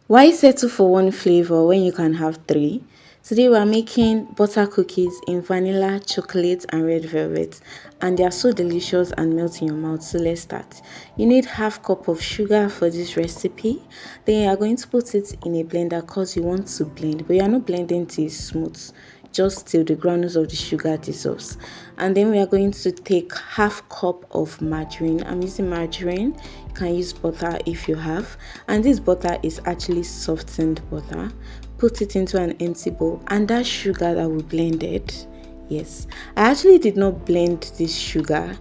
Why settle for one flavor when you can have three? Today we're making butter cookies in vanilla, chocolate and red velvet, and they are so delicious and melt in your mouth. So let's start. You need half cup of sugar for this recipe. Then you are going to put it in a blender because you want to blend, but you are not blending till it's smooth, just till the granules of the sugar dissolves. And then we are going to take half cup of margarine. I'm using margarine. You can use butter if you have, and this butter is actually softened butter. Put it into an empty bowl, and that sugar that we blended, yes, I actually did not blend this sugar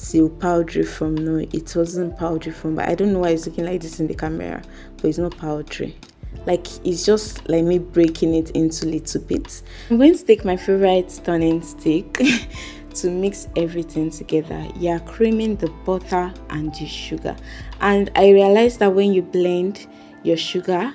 till powdery from. No, it wasn't powdery from, but I don't know why it's looking like this in the camera, but it's not powdery. Like, it's just like me breaking it into little bits. I'm going to take my favorite turning stick to mix everything together. You are creaming the butter and the sugar, and I realized that when you blend your sugar,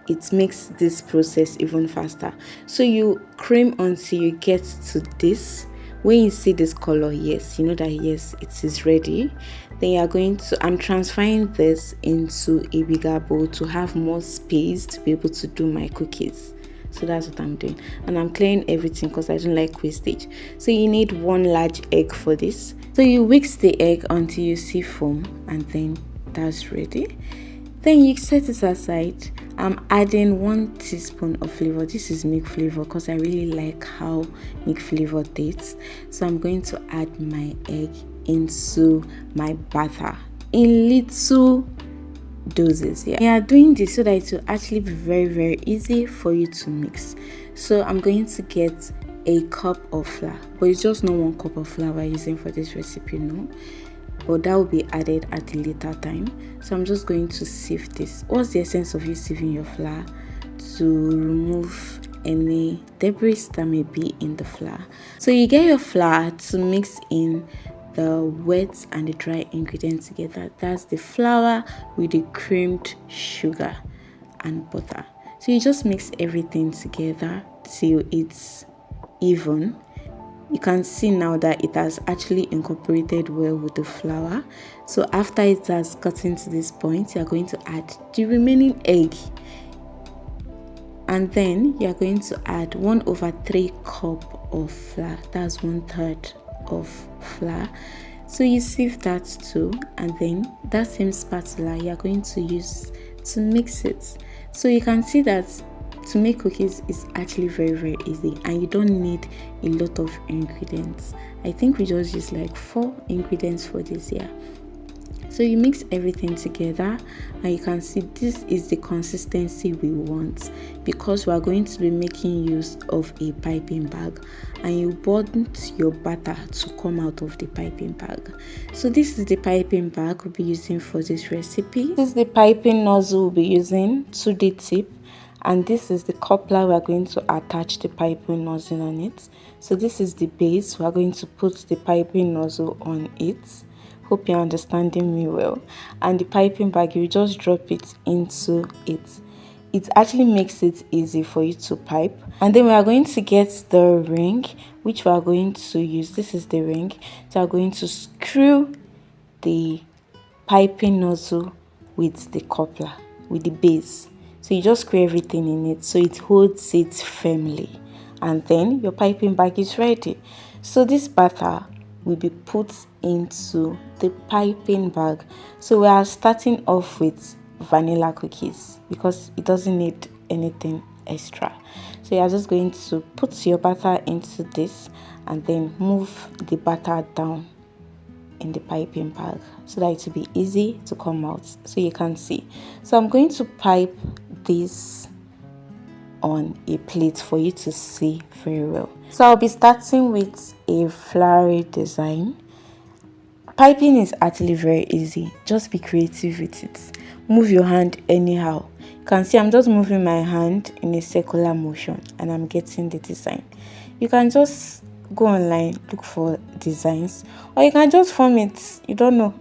it makes this process even faster. So you cream until you get to this. When you see this color, yes, you know that yes, it is ready. Then you are going to, I'm transferring this into a bigger bowl to have more space to be able to do my cookies. So that's what I'm doing, and I'm clearing everything because I don't like wastage. So you need one large egg for this. So you whisk the egg until you see foam, and then that's ready. Then you set it aside. I'm adding 1 teaspoon of flavor. This is milk flavor because I really like how milk flavor tastes. So I'm going to add my egg into my batter in little doses. Yeah, we are doing this so that it will actually be very easy for you to mix. So I'm going to get a cup of flour, but it's just not 1 cup of flour we're using for this recipe, no, but that will be added at a later time. So I'm just going to sieve this. What's the essence of you sieving your flour? To remove any debris that may be in the flour. So you get your flour to mix in the wet and the dry ingredients together. That's the flour with the creamed sugar and butter. So you just mix everything together till it's even. You can see now that it has actually incorporated well with the flour. So after it has gotten to this point, you are going to add the remaining egg, and then you are going to add 1/3 cup of flour. That's 1/3 of flour. So you sieve that too, and then that same spatula you are going to use to mix it. So you can see that to make cookies is actually very easy, and you don't need a lot of ingredients. I think we just use like 4 ingredients for this here. So you mix everything together, and you can see this is the consistency we want, because we are going to be making use of a piping bag, and you want your batter to come out of the piping bag. So this is the piping bag we'll be using for this recipe. This is the piping nozzle we'll be using, 2D tip, and this is the coupler we are going to attach the piping nozzle on it. So this is the base. We are going to put the piping nozzle on it. Hope you're understanding me well. And the piping bag, you just drop it into it. It actually makes it easy for you to pipe. And then we are going to get the ring, which we are going to use. This is the ring. So we are going to screw the piping nozzle with the coupler, with the base. So you just screw everything in it so it holds it firmly, and then your piping bag is ready. So this batter will be put into the piping bag. So we are starting off with vanilla cookies because it doesn't need anything extra. So you are just going to put your batter into this, and then move the batter down in the piping bag so that it will be easy to come out, so you can see. So I'm going to pipe this on a plate for you to see very well. So I'll be starting with a flowery design. Piping is actually very easy. Just be creative with it. Move your hand anyhow. You can see I'm just moving my hand in a circular motion, and I'm getting the design. You can just go online, look for designs, or you can just form it. You don't know.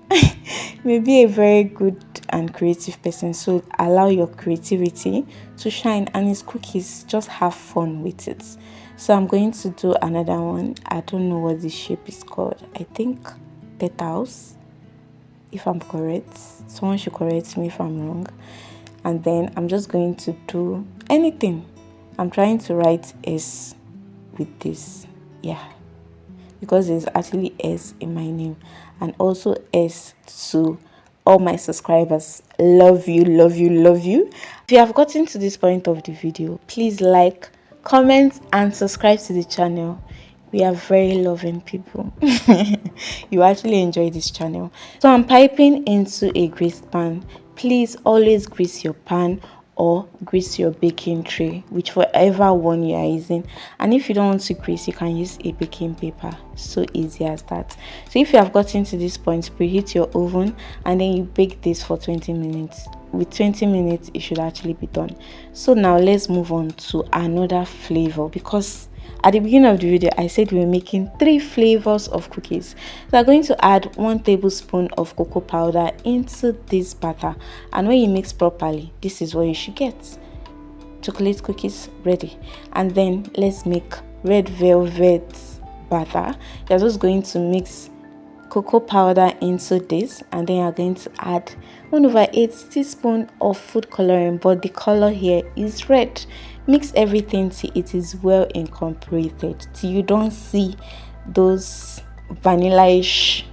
Maybe a very good and creative person, so allow your creativity to shine, and it's cookies, just have fun with it. So I'm going to do another one. I don't know what this shape is called. I think petals, if I'm correct. Someone should correct me if I'm wrong. and then I'm just going to do anything. I'm trying to write S with this, yeah, because there's actually S in my name, and also S to all my subscribers. Love you, love you, love you. If you have gotten to this point of the video, please like, comment, and subscribe to the channel. We are very loving people. You actually enjoy this channel. So I'm piping into a greased pan. Please always grease your pan or grease your baking tray, whichever one you are using. And if you don't want to grease, you can use a baking paper. So easy as that. So if you have gotten to this point, preheat your oven and then you bake this for 20 minutes. With 20 minutes it should actually be done. So now let's move on to another flavor, because at the beginning of the video I said we were making 3 flavors of cookies. So I'm going to add 1 tablespoon of cocoa powder into this batter, and when you mix properly, this is what you should get. Chocolate cookies ready. And then let's make red velvet batter. You're just going to mix cocoa powder into this, and then you're going to add 1/8 teaspoon of food coloring, but the color here is red. Mix everything till it is well incorporated, till you don't see those vanilla-ish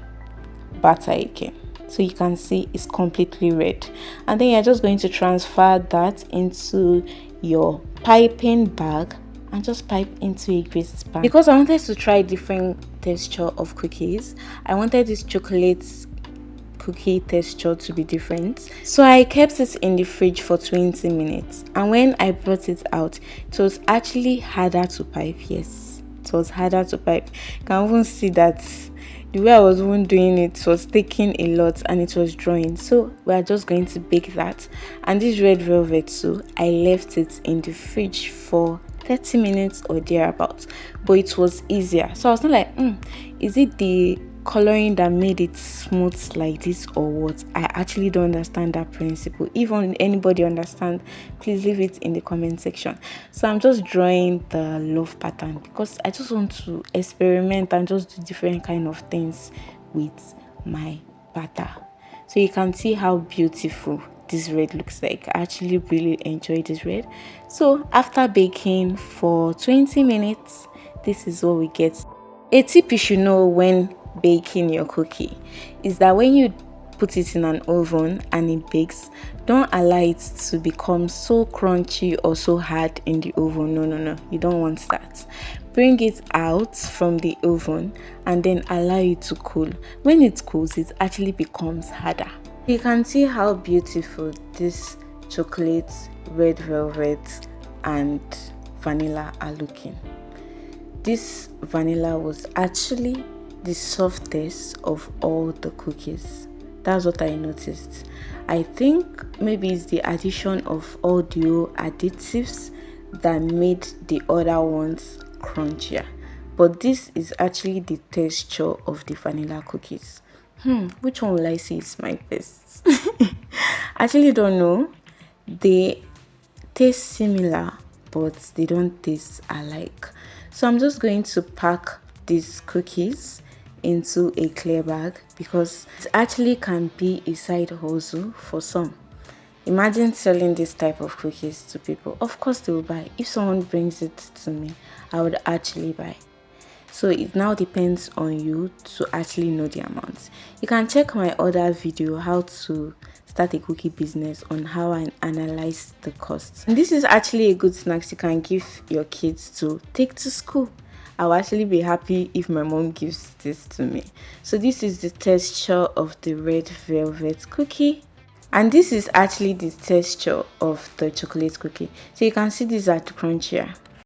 batter again. So you can see it's completely red, and then you're just going to transfer that into your piping bag and just pipe into a greased pan. Because I wanted to try different texture of cookies, I wanted this chocolate cookie texture to be different, so I kept it in the fridge for 20 minutes, and when I brought it out, it was actually harder to pipe. Yes, it was harder to pipe. You can even see that the way I was even doing it was taking a lot and it was drying. So we're just going to bake that. And this red velvet too, I left it in the fridge for 30 minutes or thereabouts, but it was easier. So I was not like, is it the coloring that made it smooth like this or what? I actually don't understand that principle. Even anybody understand, please leave it in the comment section. So I'm just drawing the love pattern because I just want to experiment and just do different kind of things with my batter. So you can see how beautiful this red looks like. I actually really enjoy this red. So after baking for 20 minutes, this is what we get. A tip you should know when baking your cookie is that when you put it in an oven and it bakes, don't allow it to become so crunchy or so hard in the oven. No, you don't want that. Bring it out from the oven and then allow it to cool. When it cools, it actually becomes harder. You can see how beautiful this chocolate, red velvet, and vanilla are looking. This vanilla was actually the softest of all the cookies. That's what I noticed. I think maybe it's the addition of all the additives that made the other ones crunchier, but this is actually the texture of the vanilla cookies. Which one will I say is my best? I actually don't know. They taste similar, but they don't taste alike. So I'm just going to pack these cookies into a clear bag because it actually can be a side hustle for some. Imagine selling this type of cookies to people. Of course they will buy. If someone brings it to me, I would actually buy. So it now depends on you to actually know the amount. You can check my other video, how to start a cookie business, on how I analyze the costs. And this is actually a good snack you can give your kids to take to school. I'll actually be happy if my mom gives this to me. So this is the texture of the red velvet cookie, and this is actually the texture of the chocolate cookie. So you can see these are crunchier.